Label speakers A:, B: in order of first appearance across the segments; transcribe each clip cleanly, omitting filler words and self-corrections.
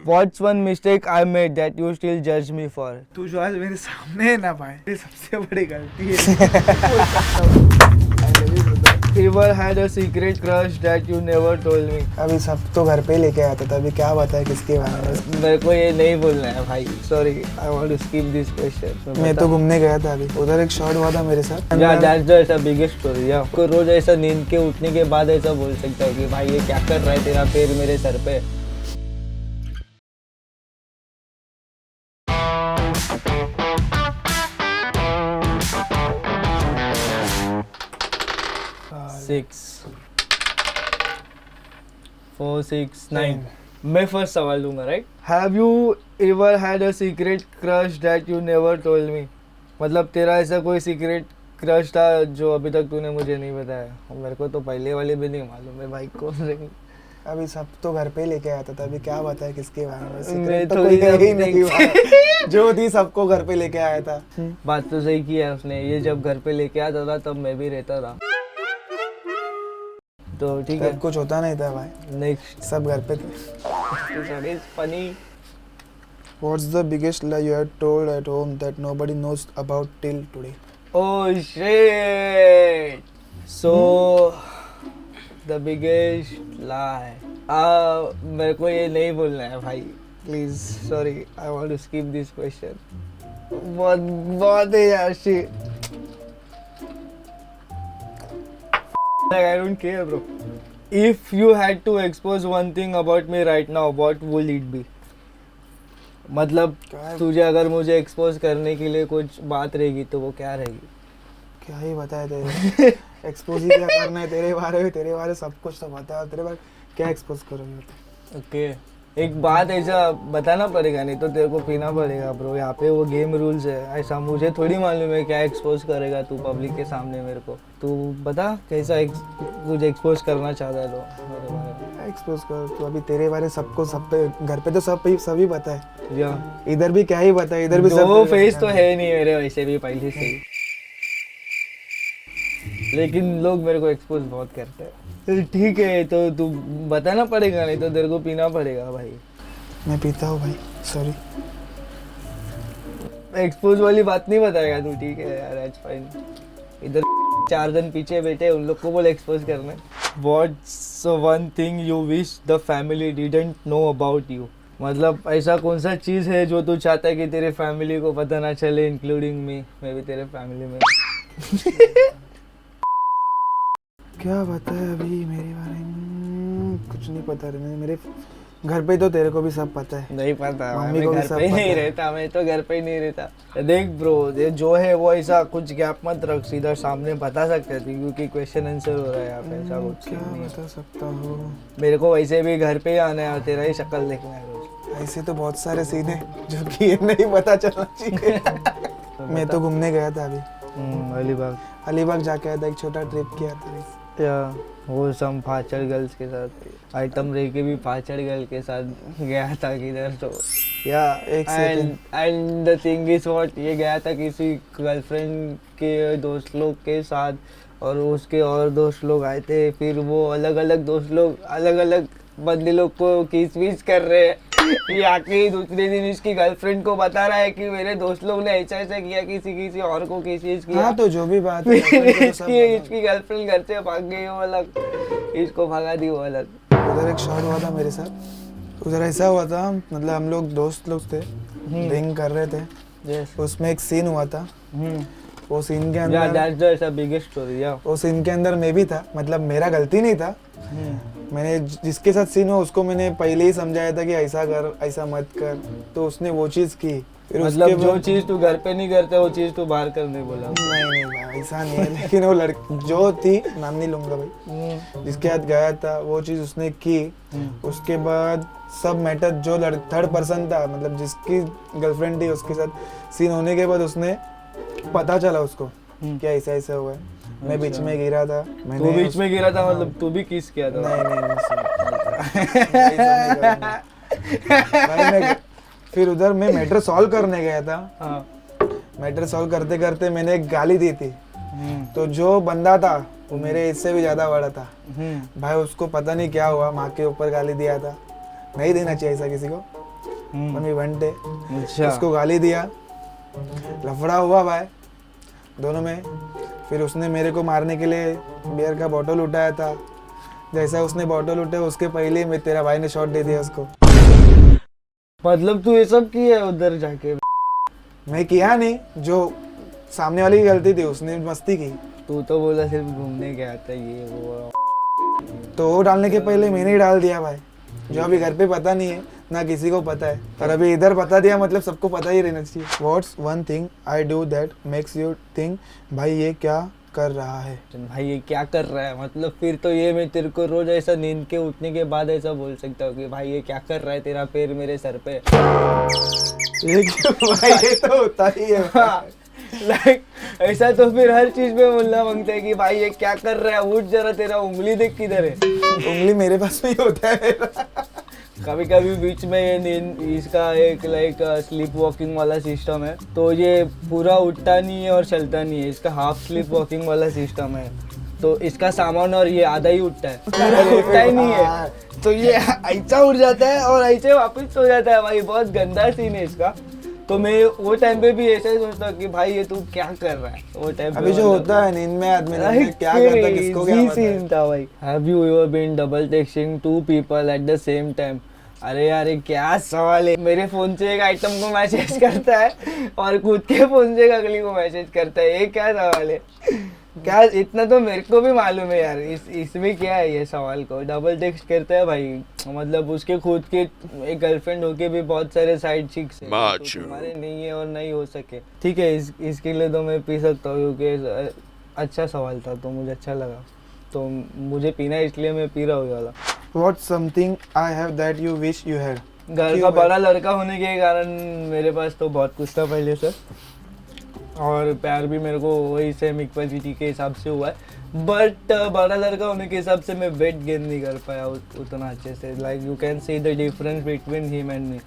A: What's one mistake I made that you still judge me for?
B: तू जो आज मेरे सामने है ना भाई, ये सबसे बड़ी गलती है।
A: Ever had a secret crush that you never told me?
B: अभी सब तो घर पे लेके आया था, अभी क्या बताए किसके बारे में।
A: मेरे को ये नहीं बोलना है भाई, sorry, I want to skip this question.
B: मैं तो घूमने गया था अभी, उधर एक शॉट हुआ था मेरे साथ।
A: या दैट्स द ऐसा बिगेस्ट स्टोरी। या कोई रोज ऐसा नींद के उठने के बाद ऐसा बोल सकता है कि भाई ये क्या कर रहा है तेरा पैर मेरे सर पे। सिक्स 4 6 9 मैं फर्स्ट सवाल दूंगा, right? Have you ever had a secret crush that you never told me? मतलब तेरा ऐसा कोई सीक्रेट क्रश था जो अभी तक तूने मुझे नहीं बताया। मेरे को तो पहले वाले भी नहीं मालूम है भाई कौन रही।
B: अभी सब तो घर पे लेके आया था, अभी क्या बताए किसके बारे में।
A: मैं
B: सीक्रेट तो
A: थोड़ी
B: कोई है ही नहीं
A: देख-
B: भाई। जो थी सबको घर पे लेके आया था।
A: बात तो सही की है उसने। ये जब घर पे लेके आता था तब मैं भी रहता था, तो ठीक है।
B: तब कुछ होता नहीं था भाई,
A: नेक्स्ट
B: सब घर पे थे।
A: Funny.
B: What's the biggest lie you have told at home that nobody knows about till today?
A: Oh shit! So the biggest lie. मेरे को ये नहीं बोलना है भाई, please, sorry, I want to skip this question. बहुत बहुत है यार shit. Like I don't care, bro. If you had to expose one thing about me right now, what will it be? मतलब तुझे अगर मुझे एक्सपोज करने के लिए कुछ बात रहेगी तो वो क्या रहेगी?
B: क्या ही बताया तेरे। एक्सपोज ही क्या करना है तेरे बारे में, तेरे बारे सब कुछ तो पता है, तेरे बारे क्या एक्सपोज करोगे।
A: ओके, एक बात ऐसा बताना पड़ेगा, नहीं तो तेरे को पीना पड़ेगा ब्रो। यहाँ पे वो गेम रूल्स है, ऐसा मुझे थोड़ी मालूम है क्या एक्सपोज करेगा तू पब्लिक के सामने मेरे को। तू बता कैसा कुछ एक्सपोज करना चाहता है तो मेरे बारे में।
B: एक्सपोज कर तो अभी तेरे बारे सबको, सब पे घर पे तो सभी पता है,
A: या
B: इधर भी क्या ही पता है, इधर भी
A: दो
B: सब
A: फेस तो है नहीं मेरे वैसे भी पहले से ही, लेकिन लोग मेरे को एक्सपोज बहुत करते हैं। ठीक है तो तू बताना पड़ेगा, नहीं तो तेरे को पीना पड़ेगा भाई।
B: मैं पीता हूँ भाई, सॉरी।
A: एक्सपोज वाली बात नहीं बताएगा तू, ठीक है यार, एज फाइन। इधर 4 जन पीछे बैठे, उन लोग को बोल एक्सपोज करना। What's one thing you wish the family didn't know about you? मतलब ऐसा कौन सा चीज़ है जो तू चाहता है कि तेरे फैमिली को पता ना चले, इंक्लूडिंग मी, मैं भी तेरे फैमिली में।
B: क्या बताया अभी मेरे बारे में, कुछ नहीं पता रे। मेरे घर पे तो तेरे को भी सब पता है।
A: नहीं पता,
B: मम्मी
A: मैं
B: को भी
A: घर
B: सब
A: पे ही
B: पता
A: नहीं
B: है।
A: रहता, मैं तो घर पे ही नहीं रहता। देख ब्रो, ये जो है वो ऐसा कुछ गैप मत रख, सीधा सामने बता सकते थे क्योंकि क्वेश्चन आंसर हो रहा है यहाँ पे। ऐसा कुछ
B: क्या
A: नहीं है।
B: बता सकता हूँ,
A: मेरे को वैसे भी घर पे ही आना है और तेरा ही शक्ल देखना है रोज।
B: ऐसे तो बहुत सारे सीन है जो कि ये नहीं पता चलना चाहिए। मैं तो घूमने गया था अभी,
A: अलीबाग।
B: अलीबाग जाके आया था, एक छोटा ट्रिप किया था।
A: या वो सब फाचड़ गर्ल्स के साथ आइटम रह के भी फाचड़ गर्ल के साथ गया था किधर तो। या
B: एक second.
A: And the thing is what, ये गया था किसी गर्लफ्रेंड के दोस्त लोग के साथ, और उसके और दोस्त लोग आए थे। फिर वो अलग अलग दोस्त लोग अलग अलग बंदे लोग को किस विस कर रहे हैं। ये आके दूसरे दिन इसकी गर्लफ्रेंड को बता रहा है कि मेरे दोस्त लोग ने ऐसा ऐसा किया, किसी और को किस चीज किया।
B: हाँ तो जो भी बात है, तो सब
A: इसकी गर्लफ्रेंड घर से भाग गई वो अलग, इसको भगा दी वो अलग।
B: उधर एक शॉट हुआ था मेरे साथ। उधर ऐसा हुआ था, मतलब हम लोग दोस्त लोग थे, ड्रिंक कर रहे थे।
A: यस।
B: उसमें एक सीन हुआ था, वो सीन के
A: या
B: अंदर,
A: दैट्स द ऐसा बिगेस्ट स्टोरी। या
B: वो सीन के अंदर मैं भी था, मतलब मेरा गलती नहीं था। मैंने जिसके साथ सीन हुआ उसको मैंने पहले ही समझाया था कि ऐसा कर, ऐसा मत कर, तो उसने वो चीज की। फिर
A: मतलब
B: उसके
A: जो
B: बाद-
A: चीज तू घर पे नहीं करता वो चीज तू बाहर करने बोला।
B: नहीं भाई, ऐसा नहीं है। लेकिन वो लड़की जो थी, नाम नहीं लूंगा भाई, जिसके साथ गया था, वो चीज उसने की। उसके बाद सब मैटर जो थर्ड पर्सन था, मतलब जिसकी गर्लफ्रेंड थी, उसके साथ सीन होने के बाद उसने पता चला उसको कि ऐसा ऐसा हुआ है। मैं बीच में गिरा था।
A: तू बीच में गिरा था, मतलब तू भी किस किया था?
B: नहीं, फिर उधर मैं मैटर सॉल्व करने गया था।
A: हाँ।
B: मैटर सॉल्व करते करते मैंने एक गाली दी थी, तो जो बंदा था वो मेरे इससे भी ज्यादा बड़ा था भाई। उसको पता नहीं क्या हुआ, माँ के ऊपर गाली दिया था। नहीं देना चाहिए ऐसा किसी को। when we went there.
A: अच्छा
B: उसको गाली दिया, लफड़ा हुआ भाई दोनों में। फिर उसने मेरे को मारने के लिए बियर का बोतल उठाया था। जैसा उसने बोतल उठाया उसके पहले ही तेरा भाई ने शॉट दे दिया उसको।
A: मतलब तू ये सब किया है उधर जाके?
B: मैं किया नहीं, जो सामने वाली की गलती थी, उसने मस्ती की।
A: तू तो बोला सिर्फ घूमने गया था ये वो।
B: तो वो डालने के पहले मैंने ही डाल दिया भाई, जो अभी घर पे पता नहीं है ना किसी को पता है, पर अभी इधर बता दिया मतलब सबको पता ही रहना चाहिए। What's one thing I do that makes you think भाई ये क्या कर रहा है?
A: भाई ये क्या कर रहा है, मतलब फिर तो ये मैं तेरे को रोज ऐसा नींद के उठने के बाद ऐसा बोल सकता हूँ कि भाई ये क्या कर रहा है, तेरा पैर मेरे सर पे।
B: ये क्यों भाई, ये तो होता ही है।
A: लाइक ऐसा तो फिर हर चीज में बोलना मांगता है कि भाई ये क्या कर रहा है, उठ जरा, तेरा उंगली देख किधर है।
B: उंगली मेरे पास भी होता है।
A: कभी कभी बीच में ये नींद, इसका एक लाइक स्लीप वॉकिंग वाला सिस्टम है, तो ये पूरा उठता नहीं है और चलता नहीं है, इसका हाफ स्लीप वॉकिंग वाला सिस्टम है। तो इसका सामान और ये आधा ही उठता है, पूरा उठता ही नहीं है। तो ये ऐसा उठ जाता है और ऐसे वापस सो जाता है। भाई बहुत गंदा सीन है इसका। तो मैं वो टाइम पे भी ऐसा ही सोचता हूँ कि भाई ये तू क्या कर रहा है वो टाइम पे।
B: अभी जो होता है नींद में आदमी क्या करता है, किसको क्या पता है।
A: सीन था भाई। Have you ever been double texting to people at the same time? अरे यार ये क्या सवाल है। मेरे फोन से एक आइटम को मैसेज करता है और खुद के फोन से अगली को मैसेज करता है, ये क्या सवाल है? क्या इतना तो मेरे को भी मालूम है यार, इसमें क्या है ये सवाल को। डबल टेक्स्ट करता है भाई, मतलब उसके खुद के एक गर्लफ्रेंड होके भी बहुत सारे साइड चिक्स है, तो तुम्हारे नहीं है और नहीं हो सके। ठीक है, इसके लिए तो मैं पी सकता हूँ क्योंकि अच्छा सवाल था तो मुझे अच्छा लगा, तो मुझे पीना है इसलिए मैं पी रहा हूँ ये वाला।
B: What's something I have that you wish you had?
A: घर का बड़ा लड़का होने के कारण मेरे पास तो बहुत कुछ था पहले से, और प्यार भी मेरे को वही सेम इक्वलिटी के हिसाब से हुआ है। बट बड़ा लड़का होने के हिसाब से मैं वेट गेन नहीं कर पाया उतना अच्छे से। Like you can see the difference between him and me.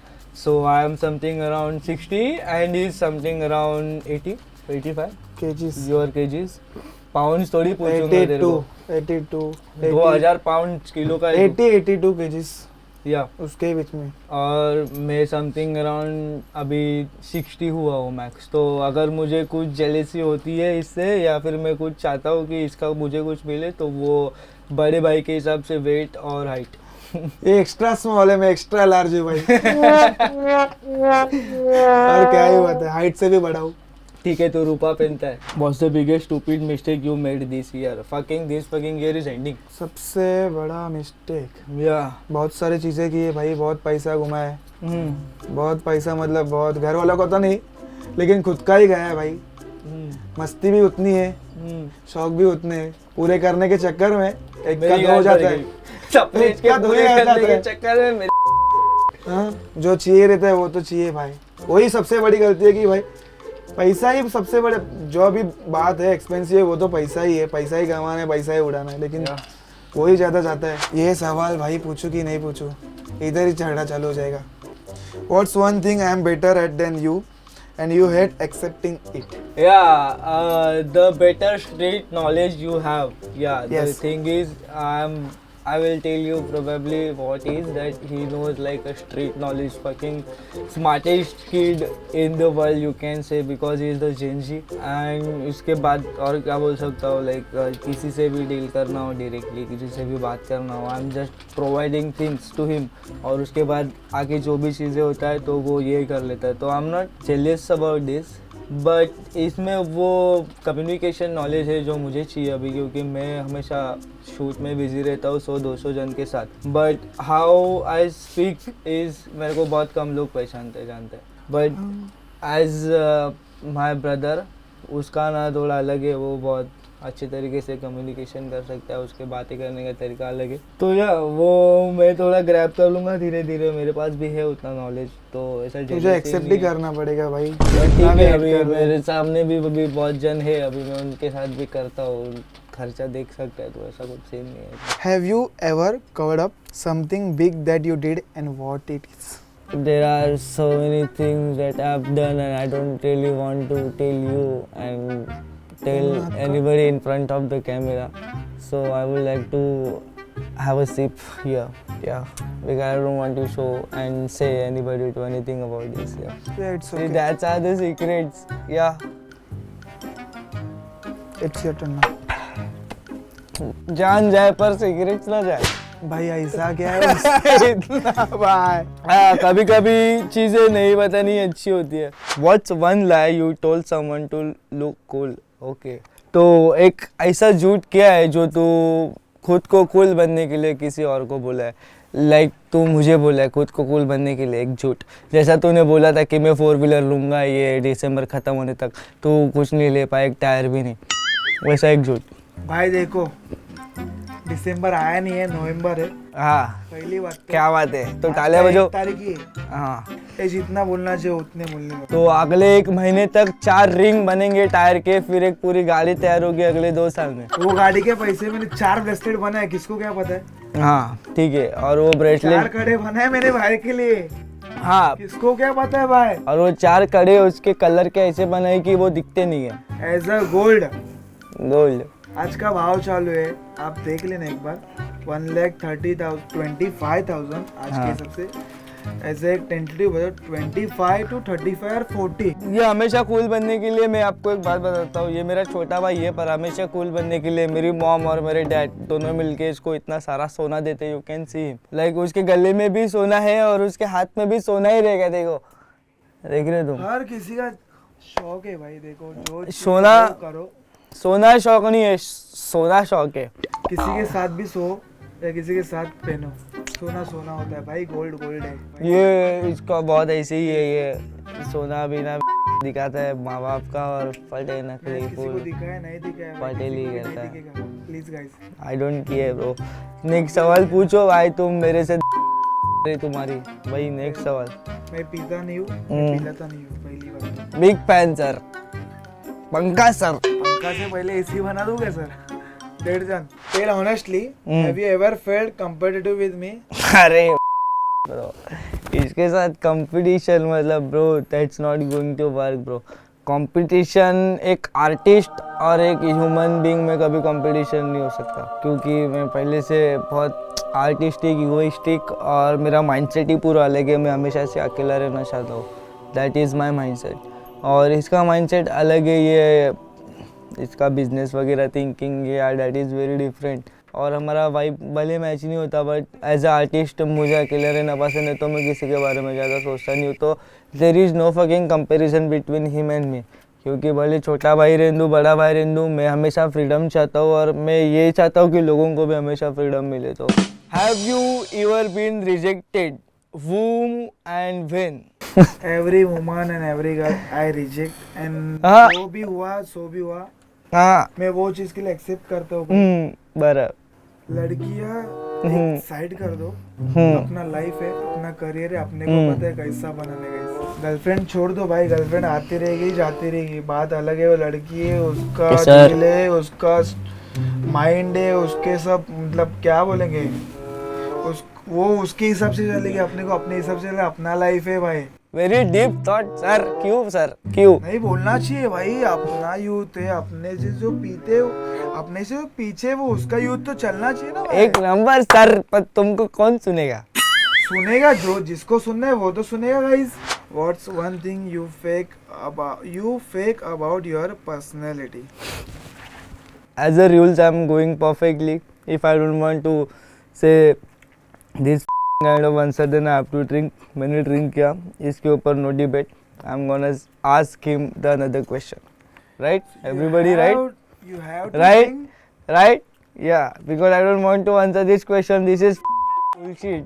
A: So I am something around 60 and he is something around 85
B: kgs।
A: Your KGs pounds थोड़ी पूछूंगा तेरे को।
B: 82
A: 2000 पाउंड किलो का
B: 82 kgs
A: या
B: उसके बीच में।
A: और मैं समथिंग अराउंड अभी 60 हुआ हूँ मैक्स। तो अगर मुझे कुछ जेलेसी होती है इससे, या फिर मैं कुछ चाहता हूँ कि इसका मुझे कुछ मिले, तो वो बड़े भाई के हिसाब से वेट और हाइट।
B: ये एक्स्ट्रा स्मॉल है, मैं एक्स्ट्रा लार्ज हूँ भाई। और क्या ही बात है, हाइट से भी बड़ा हूँ।
A: ठीक है, तो रूपा पहनता है। What's the biggest stupid mistake you made this year? This fucking year is ending.
B: सबसे बड़ा मिस्टेक,
A: Yeah.
B: बहुत सारी चीज़ें की है भाई, बहुत पैसा घुमा है। बहुत पैसा मतलब बहुत, घर वालों को तो नहीं लेकिन खुद का ही गया है भाई। मस्ती भी उतनी है, शौक भी उतने हैं, पूरे करने के चक्कर में एक का दो हो जाता है।
A: सपने
B: एक का दो
A: पूरे
B: हो जाता
A: करने के
B: है।
A: चक्कर में
B: हाँ, जो चाहिए रहता है वो तो चाहिए भाई। वही सबसे बड़ी गलती है कि भाई पैसा ही सबसे बड़े, जो अभी बात है एक्सपेंसिव है वो तो पैसा ही है, पैसा ही कमाना है, पैसा ही उड़ाना है, लेकिन वही ज़्यादा जाता है। ये सवाल भाई पूछूं कि नहीं पूछूं, इधर ही झगड़ा चालू हो जाएगा। What's one thing I am better at than you and you hate accepting it?
A: Yeah, the better street knowledge you have. Yeah, the
B: Yes.
A: thing is, I will tell you probably what is that he knows like a street knowledge, fucking smartest kid in the world you can say, because he is the Gen Z. And उसके बाद और क्या बोल सकता हूँ, like किसी से भी डील करना हो डायरेक्टली, किसी से भी बात करना हो, I am just providing things to him, और उसके बाद आगे जो भी चीज़ें होता है तो वो ये कर लेता है। तो I am not jealous about this, but इसमें वो कम्युनिकेशन नॉलेज है जो मुझे चाहिए अभी, क्योंकि मैं हमेशा शूट में बिजी रहता हूँ 100-200 जन के साथ। But how I speak is, मेरे को बहुत कम लोग पहचानते जानते हैं, बट एज माई ब्रदर उसका ना थोड़ा अलग है, वो बहुत अच्छे तरीके से कम्युनिकेशन कर सकता है, उसके बातें करने का तरीका अलग है। तो या वो मैं थोड़ा ग्रैब कर लूँगा धीरे धीरे, मेरे पास भी है उतना नॉलेज, तो ऐसा
B: तुझे एक्सेप्ट ही करना पड़ेगा भाई।
A: ठीक है, अभी मेरे सामने भी अभी बहुत जन है, अभी मैं उनके साथ भी करता हूँ, खर्चा देख सकता है, तो ऐसा कुछ सीन नहीं है।
B: Have you ever covered up something big that you did and what it is?
A: There are so many things that I've done and I don't really want to tell you and tell anybody in front of the camera. So I would like to have a sip here. Yeah, because I don't want to show and say anybody to anything about this. Yeah.
B: Yeah, it's
A: See,
B: okay.
A: that's are the secrets. Yeah.
B: It's your turn now.
A: जान जाए पर cigarettes ना जाए.
B: भाई ऐसा क्या है उसमें इतना भाई?
A: हाँ, कभी कभी चीजें नहीं बतानी अच्छी होती है. What's one lie you told someone to look cool? Okay. तो एक ऐसा झूठ क्या है जो तू खुद को कूल बनने के लिए किसी और को बोला है. लाइक तू मुझे बोला है खुद को कूल बनने के लिए एक झूठ. जैसा तूने बोला था कि मैं 4 व्हीलर लूँगा ये दिसंबर ख़त्म होने तक, तू कुछ नहीं ले पाया, एक टायर भी नहीं. वैसा एक झूठ.
B: भाई देखो, दिसंबर आया नहीं है, नवंबर है.
A: हाँ,
B: पहली बात तो
A: क्या बात है. तो
B: आज
A: तालियां
B: का
A: बजाओ.
B: 1 तारीख ही है.
A: हाँ,
B: ये जितना बोलना चाहिए उतने बोलने दो.
A: तो अगले 1 महीने तक 4 रिंग बनेंगे टायर के, फिर एक पूरी गाड़ी तैयार होगी अगले 2 साल में.
B: वो गाड़ी के पैसे मैंने 4 ब्रेसलेट बनाए, किसको क्या पता है?
A: हाँ ठीक है. और वो
B: 4
A: ब्रेसलेट,
B: कड़े बनाए मेरे भाई के लिए,
A: हाँ,
B: किसको क्या पता है भाई?
A: और वो 4 कड़े उसके कलर के ऐसे बनाए कि वो दिखते नहीं है.
B: As a gold.
A: गोल्ड.
B: आज का भाव चालू है, आप देख लेना एक बार. 1,25,000 आज के
A: हाँ.
B: हिसाब से. ऐसे एक टेंटेटिव बजट 25 to 35 और 40.
A: ये हमेशा कूल बनने के लिए, मैं आपको एक बात बताता हूँ, ये मेरा छोटा भाई है, पर हमेशा कूल बनने के लिए मेरी मॉम और मेरे डैड दोनों मिलके इसको इतना सारा सोना देते हैं. You can see him. Like उसके गले में भी सोना है और उसके हाथ में भी सोना ही रहेगा. देखो, देख रहे तुम.
B: हर किसी का शौक है भाई. देखो जो चीज़
A: सोना-
B: वो करो.
A: सोना शौक नहीं है, सोना शौक है.
B: किसी के साथ भी सो या किसी के साथ पहनो, सोना सोना होता है भाई. गोल्ड गोल्ड है भाई.
A: ये इसका बहुत ऐसे ही है. ये सोना बिना दिखाता है माँ बाप का और फटे नकली
B: मैंने किसी को
A: फूल.
B: दिखा है, नहीं दिखा है भाई,
A: पटेल ही
B: किसी को भी
A: करता है.
B: नहीं दिखेगा. Please guys.
A: I don't care bro. Next सवाल पूछो भाई. तुम मेरे से तुम्हारी भाई. नेक्स्ट सवाल.
B: मैं पीता नहीं हूँ,
A: हम्म.
B: मैं पिलाता नहीं हूँ. पहली बात.
A: Big fan sir. Pankaj sir.
B: पंखा से पहले एसी बना दोगे सर? डेढ़ जन. Tell honestly,
A: hmm.
B: Have you ever felt competitive with me?
A: अरे ब्रो, इसके साथ कंपटीशन मतलब bro, that's not going to work bro. Competition एक आर्टिस्ट और एक ह्यूमन बीइंग में कभी कंपटीशन नहीं हो सकता, क्योंकि मैं पहले से बहुत आर्टिस्टिक, इगोइस्टिक और मेरा माइंडसेट ही पूरा अलग है. मैं हमेशा से अकेला रहना चाहता हूँ. That is my mindset. और इसका माइंडसेट अलग है. ये इसका बिजनेस वगैरह थिंकिंग, या दैट इज़ वेरी डिफरेंट. और हमारा वाइब भले मैच नहीं होता, बट एज अ आर्टिस्ट मुझे अकेले रहना पसंद है, तो मैं किसी के बारे में ज़्यादा सोचता नहीं हूँ. तो there is no fucking comparison between him and me. क्योंकि भले छोटा भाई रहूँ, बड़ा भाई रहूँ, मैं हमेशा फ्रीडम चाहता हूँ और मैं ये चाहता हूँ कि लोगों को भी हमेशा फ्रीडम मिले. तो have you ever been rejected? whom and when?
B: Every woman and every girl I reject. And
A: हाँ.
B: जो भी हुआ सो भी हुआ.
A: हाँ.
B: मैं वो चीज के लिए एक्सेप्ट करता हूँ.
A: बराबर.
B: लड़कियां
A: हम्म.
B: साइड कर दो.
A: हम्म.
B: अपना लाइफ है, अपना करियर है, अपने को पता है कैसा बनाने का. गर्लफ्रेंड छोड़ दो भाई. गर्लफ्रेंड आती रहेगी जाती रहेगी, बात अलग है. वो लड़की है, उसका
A: सर.
B: दिल है, उसका माइंड है, उसके सब मतलब क्या बोलेंगे, वो उसके हिसाब से चलेगी, अपने को अपने हिसाब से चलेगा. अपना लाइफ है भाई.
A: Very deep thought sir. क्यों सर, क्यों?
B: नहीं बोलना चाहिए भाई. अपना यूथ है, अपने से जो पीते हो, अपने से जो पीछे वो उसका यूथ तो चलना चाहिए ना भाई.
A: एक नंबर सर. पर तुमको कौन सुनेगा?
B: सुनेगा जो जिसको सुनना है वो तो सुनेगा guys. What's one thing you fake about your personality?
A: As a rules, I'm going perfectly. If I don't want to say this kind of answer, then I have to drink. मैंने drink किया, इसके ऊपर no debate. I'm gonna ask him the another question. Right? Everybody right?
B: You have to
A: Right?
B: think.
A: Right? Yeah. Because I don't want to answer this question. This is bullshit.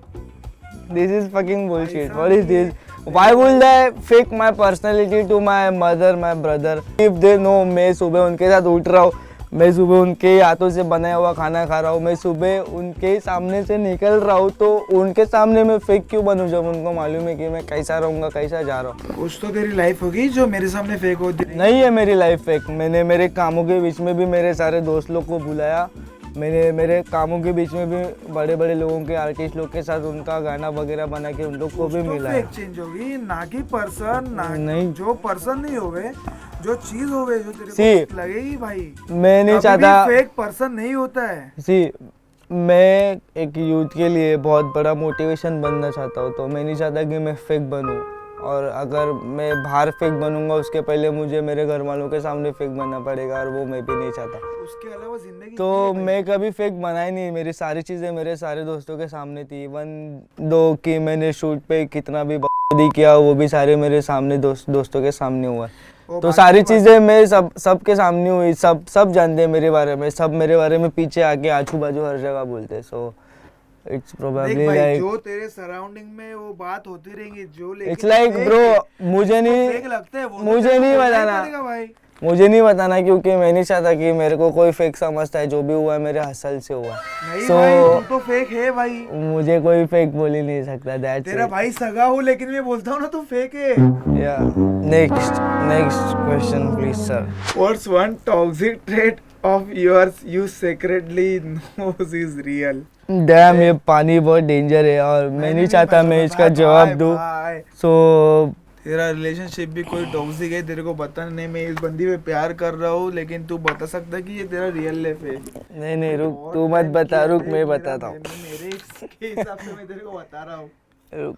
A: This is fucking bullshit. What is this? Why would I fake my personality to my mother, my brother? If they know मैं सुबह उनके साथ उठ रहा हूँ, मैं सुबह उनके हाथों से बनाया हुआ खाना खा रहा हूँ, मैं सुबह उनके सामने से निकल रहा हूँ, तो उनके सामने मैं फेक क्यों बनूँ जब उनको मालूम है कि मैं कैसा रहूँगा, कैसा जा रहा हूँ?
B: कुछ तो तेरी लाइफ होगी जो मेरे सामने फेक होती है.
A: नहीं है मेरी लाइफ फेक. मैंने मेरे कामों के बीच में भी मेरे सारे दोस्त लोग को बुलाया. मैंने मेरे कामों के बीच में भी बड़े बड़े लोगों के, आर्टिस्ट लोग के साथ उनका गाना वगैरह बना के उन लोग को भी
B: तो
A: मिला.
B: फेक चेंज होगी ना कि पर्सन. ना
A: नहीं.
B: जो पर्सन नहीं होवे, जो चीज होवे जो तेरे
A: See,
B: को लगेगी भाई.
A: मैं नहीं चाहता.
B: फेक पर्सन नहीं होता है.
A: सी मैं एक यूथ के लिए बहुत बड़ा मोटिवेशन बनना चाहता हूँ, तो मैं नहीं चाहता कि मैं फेक बनूँ, और अगर मैं बाहर फेक बनूंगा उसके पहले मुझे मेरे घर वालों के सामने फेक बनना पड़ेगा, और वो मैं भी नहीं चाहता।
B: उसके अलावा जिंदगी
A: तो
B: जी है भाई।
A: मैं कभी फेक बना ही नहीं, मेरी सारी चीज़ें मेरे सारे दोस्तों के सामने थी, इवन दो कि मैंने शूट पे कितना भी बकवादी किया वो भी सारे मेरे सामने दोस्तों के सामने हुआ।
B: वो
A: तो
B: बात
A: सारी
B: तो बात-
A: चीज़ें मैं सबके सामने हुई, सब जानते हैं मेरे बारे में, सब मेरे बारे में पीछे आके आजू बाजू हर जगह बोलते हैं। सो इट्स
B: देख
A: प्रोबेबली
B: भाई,
A: लाइक,
B: जो तेरे सराउंडिंग में वो बात होती रहेंगी जो, लेकिन
A: इट्स लाइक
B: fake
A: ब्रो,
B: है,
A: मुझे
B: जिसको fake
A: नहीं
B: लगता है वो तो
A: मुझे
B: तेरे को
A: नहीं
B: बोलना ही
A: बताना,
B: पड़ेगा भाई।
A: मुझे नहीं बताना, क्योंकि मैं नहीं चाहता कि मेरे को कोई फेक समझता है। जो भी हुआ है मेरे हसल से हुआ।
B: नहीं
A: So,
B: भाई, तू तो फेक है भाई।
A: मुझे कोई फेक बोल ही नहीं सकता। दैट्स
B: तेरा भाई सगा हो, लेकिन मैं बोलता हूँ ना तू फेक है।
A: या next question please sir.
B: What's one toxic trait of yours you secretly knows is real?
A: Dam, ये पानी बहुत डेंजर है और मैं नहीं चाहता मैं इसका जवाब दूं। सो
B: तेरा रिलेशनशिप भी कोई टॉक्सिक है, तेरे को बताना नहीं, मैं इस बंदी पे प्यार कर रहा हूँ, लेकिन तू बता सकता कि ये तेरा रियल लाइफ है?
A: नहीं रुक, तू मत बता, रुक मैं बताता हूँ।
B: मेरे के हिसाब से मैं तेरे को बता रहा हूँ।
A: रुक,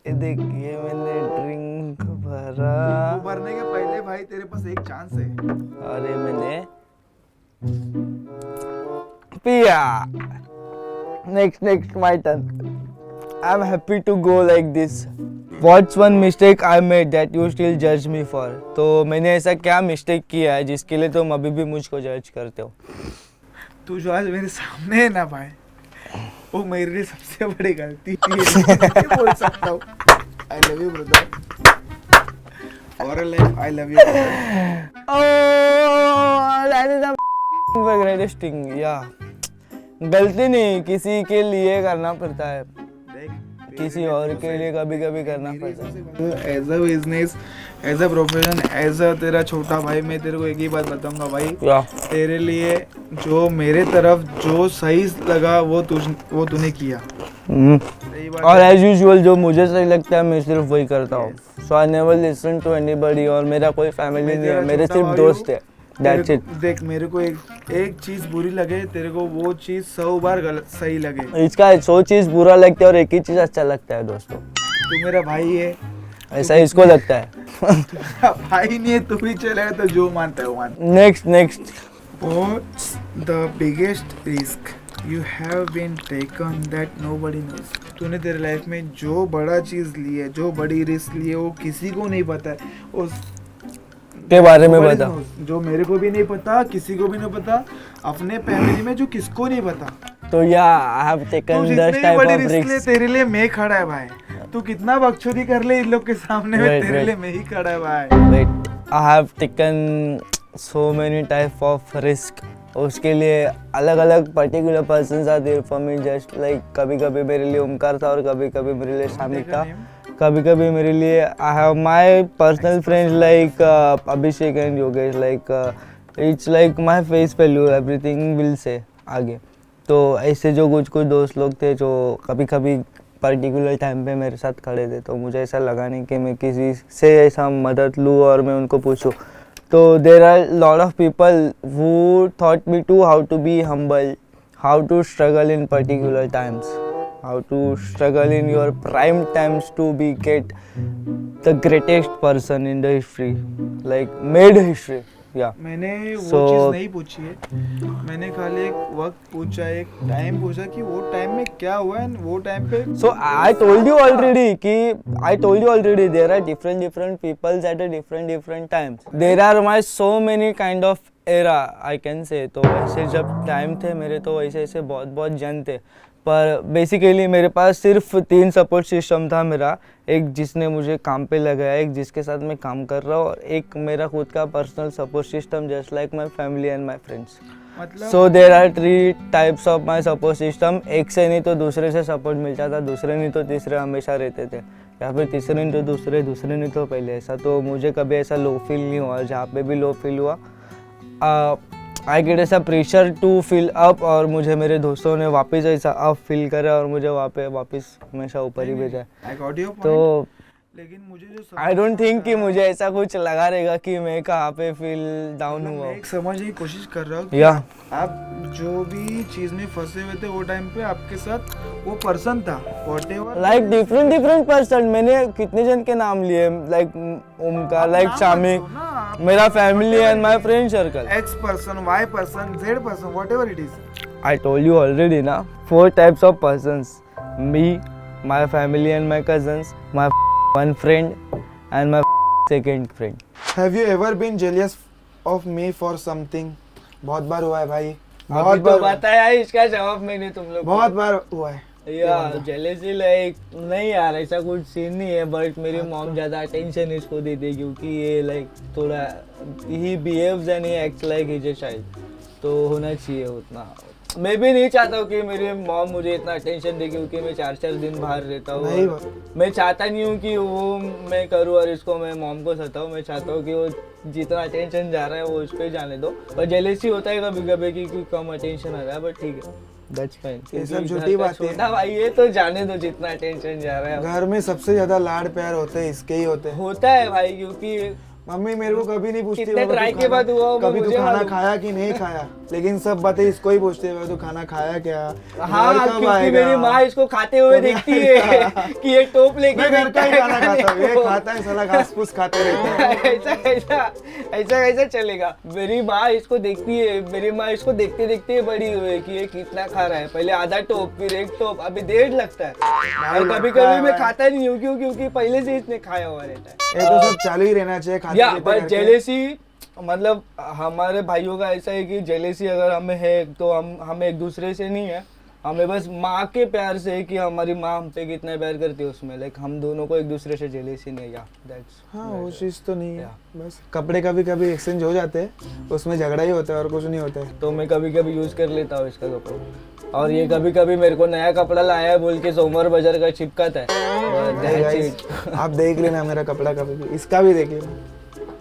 A: ये देख, ये मैंने ड्रिंक भरा,
B: तू भरने के पहले भाई तेरे पास एक चांस है।
A: अरे मैंने पिया। Next my turn. I am happy to go like this. What's one mistake I made that you still judge me for? तो मैंने ऐसा क्या मिस्टेक किया है जिसके लिए तुम अभी भी मुझको जज करते हो?
B: तू जो आज मेरे सामने है ना भाई, वो मेरे लिए सबसे बड़ी गलती थी। मैं बोल सकता हूँ I love you brother, for life I love you.
A: Oh, that is the greatest thing. Yeah. गलती नहीं, किसी के लिए करना पड़ता है, किसी और के लिए कभी कभी करना पड़ता है।
B: As a business, as a profession, as a तेरा छोटा भाई, मैं तेरे को एक ही बात बताऊंगा भाई, तेरे लिए जो मेरे तरफ जो सही लगा वो तूने किया। सही बात
A: और
B: है।
A: एज यूजुअल जो मुझे सही लगता है मैं सिर्फ वही करता हूँ। So I never listen to anybody, और मेरा कोई फैमिली नहीं है, मेरे सिर्फ दोस्त है। That's it.
B: देख, मेरे को एक चीज बुरी लगे, तेरे को वो चीज 100 बार गलत सही लगे।
A: इसका 100 चीज बुरा लगता है और एक ही चीज अच्छा लगता है दोस्तों।
B: तू मेरा भाई है,
A: ऐसा इसको लगता है।
B: भाई नहीं है तू भी चलेगा तो जो मानता है वो मान।
A: Next
B: What's the biggest risk you have been taken that nobody knows? तूने तेरे लाइफ में जो बड़ा चीज ली है, जो बड़ी रिस्क ली है, वो किसी को नहीं पता है, उस
A: के बारे में बता।
B: जो मेरे को भी नहीं पता, किसी को भी नहीं पता, अपने फैमिली में जो किसको नहीं पता।
A: तो या आई have taken this type of risk.
B: तेरे लिए मैं खड़ा है भाई, तू कितना बकचोदी कर ले इन लोग के सामने में, तेरे लिए मैं ही खड़ा है भाई।
A: Wait, I have taken so many type of risk. उसके लिए अलग अलग particular persons are there for me, just like कभी कभी मेरे लिए ओमकार था और कभी कभी मेरे लिए शामिक था, कभी कभी मेरे लिए I have my personal friends like Abhishek and Yogesh, like it's like my face value, everything will say आगे। तो ऐसे जो कुछ दोस्त लोग थे जो कभी कभी पर्टिकुलर टाइम पे मेरे साथ खड़े थे, तो मुझे ऐसा लगा नहीं कि मैं किसी से ऐसा मदद लूँ और मैं उनको पूछूँ। तो there are lot of people who taught me to how to be humble, how to struggle in particular times, how to struggle in your prime times to be get the greatest person in the history, like made history. Yeah.
B: मैंने वो
A: So-
B: चीज नहीं पूछी है, मैंने खाली एक वक्त पूछा, एक टाइम पूछा कि वो टाइम में क्या हुआ है, वो टाइम पे।
A: So I told you already कि I told you already there are different peoples at a different times. There are my so many kind of era I can say. तो वैसे जब टाइम थे मेरे, तो वैसे ऐसे बहुत जन थे, पर बेसिकली मेरे पास सिर्फ 3 सपोर्ट सिस्टम था मेरा। एक जिसने मुझे काम पे लगाया, एक जिसके साथ मैं काम कर रहा हूँ, और एक मेरा खुद का personal support system just like my family and my friends.
B: मतलब
A: so there are 3 types of my support system. एक से नहीं तो दूसरे से सपोर्ट मिलता था, दूसरे नहीं तो तीसरे हमेशा रहते थे, या फिर तीसरे नहीं तो दूसरे नहीं तो पहले। ऐसा तो मुझे कभी ऐसा लो फील नहीं हुआ, जहाँ पे भी लो फील हुआ आई गेट ऐसा प्रेशर टू फील अप, और मुझे मेरे दोस्तों ने वापस ऐसा अप फील करा और मुझे वापस हमेशा ऊपर ही भेजा है।
B: I got your point.
A: तो
B: लेकिन मुझे जो
A: आई डोंट थिंक कि मुझे ऐसा कुछ लगा रहेगा कि मैं कहाँ पे फील डाउन हुआ
B: मैं समझने की कोशिश कर रहा हूँ कि
A: या
B: आप जो भी चीज में फंसे हुए थे वो टाइम पे आपके साथ वो पर्सन था व्हाटएवर
A: लाइक डिफरेंट पर्सन। मैंने कितने जन के नाम लिए, लाइक ओमकार, लाइक शामिक, मेरा family and my friend circle,
B: X person, Y person, Z person, whatever it is.
A: I told you already na, 4 types of persons: me, my family and my cousins, my one friend and my second friend.
B: Have you ever been jealous of me for something? बहुत बार हुआ है भाई,
A: बहुत
B: बहुत
A: बार
B: बार,
A: बताया इसका जवाब मैंने तुम लोग
B: बहुत बार हुआ है.
A: यार जेलेसी लाइक नहीं यार, ऐसा कुछ सीन नहीं है, बट मेरी मॉम ज्यादा अटेंशन इसको देती है क्योंकि ये लाइक थोड़ा he behaves and he acts like his a child, तो होना चाहिए उतना. मैं भी नहीं चाहता हूँ कि मेरी मॉम मुझे इतना अटेंशन दे क्योंकि मैं 4 दिन बाहर रहता हूँ. मैं चाहता नहीं हूँ कि वो मैं करूँ और इसको मैं मॉम को सताऊँ. मैं चाहता हूँ कि वो जितना अटेंशन जा रहा है वो उस पर जाने दो. पर जेलेसी होता है कभी कभी कि कम अटेंशन आ रहा है, बट ठीक है, दैट्स फाइन.
B: ये सब झूठी बात है.
A: छोटा भाई है तो जाने दो जितना अटेंशन जा रहा है.
B: घर में सबसे ज्यादा लाड प्यार होते हैं इसके ही होते हैं.
A: होता है भाई, क्योंकि
B: मम्मी मेरे को कभी नहीं पूछती
A: कितने ट्राई के बाद हुआ वो
B: कभी तू
A: मुझे
B: खाना
A: मालूम.
B: खाया कि नहीं खाया, लेकिन सब बातें इसको ही पूछते हैं, तू खाना खाया क्या,
A: हाँ,
B: घर कब
A: क्योंकि
B: आएगा?
A: मेरी माँ इसको खाते हुए देखती है कि ये टोप लेके
B: मैं घर का ही खाना
A: बैठा है
B: खाता हूँ, ये
A: वो.
B: खाता है साला घास फूस खाते रहता है.
A: ऐसा कैसा चलेगा. मेरी माँ इसको देखती है, मेरी माँ इसको देखते देखते बड़ी हुई है कि ये कितना खा रहा है. पहले आधा टोप, फिर 1 टोप, अभी 1.5 लगता है. और कभी कभी मैं खाता नहीं हूँ क्योंकि पहले से इसने खाया हुआ रहता है.
B: ये तो सब चालू ही रहना चाहिए खाते
A: या
B: पीते
A: बट
B: करके.
A: जेलेसी मतलब हमारे भाइयों का ऐसा है कि जेलेसी अगर हमें है तो हम एक दूसरे से नहीं है, हमें बस माँ के प्यार से है कि हमारी माँ हम पे कितना प्यार करती है उसमें. लाइक हम दोनों को एक दूसरे से जेलेसी नहीं है. या दैट्स
B: हाँ वो चीज तो नहीं है.
A: Yeah.
B: बस कपड़े कभी कभी एक्सचेंज हो जाते हैं, उसमें झगड़ा ही होता है और कुछ नहीं होता है.
A: तो मैं कभी कभी यूज कर लेता हूँ इसका कपड़ा. और ये कभी कभी मेरे को नया कपड़ा लाया है बोल के सोमवार बाजार का चिपकाता है.
B: Hey guys, आप देख लेना मेरा कपड़ा कभी भी, इसका भी देख लेना.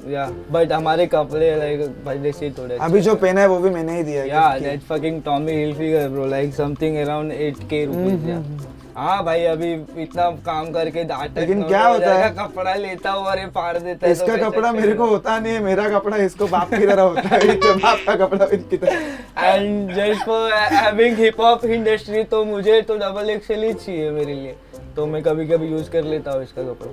A: या बट हमारे कपड़े लाइक वैसे थोड़े
B: अभी जो पहना है वो भी मैंने ही दिया है.
A: या that fucking Tommy Hilfiger bro, like something around 8K rupees. हाँ भाई, अभी इतना काम करके
B: लेकिन क्या होता है,
A: कपड़ा लेता हूँ और ये फाड़ देता है.
B: इसका कपड़ा मेरे को होता नहीं है, मेरा कपड़ा इसको बाप की तरह होता है. इसके बाप का कपड़ा इसकी तरह.
A: And just for having hip hop industry तो मुझे तो डबल एक्सेल ही चाहिए मेरे लिए, तो मैं कभी कभी यूज कर लेता हूँ इसका कपड़ा.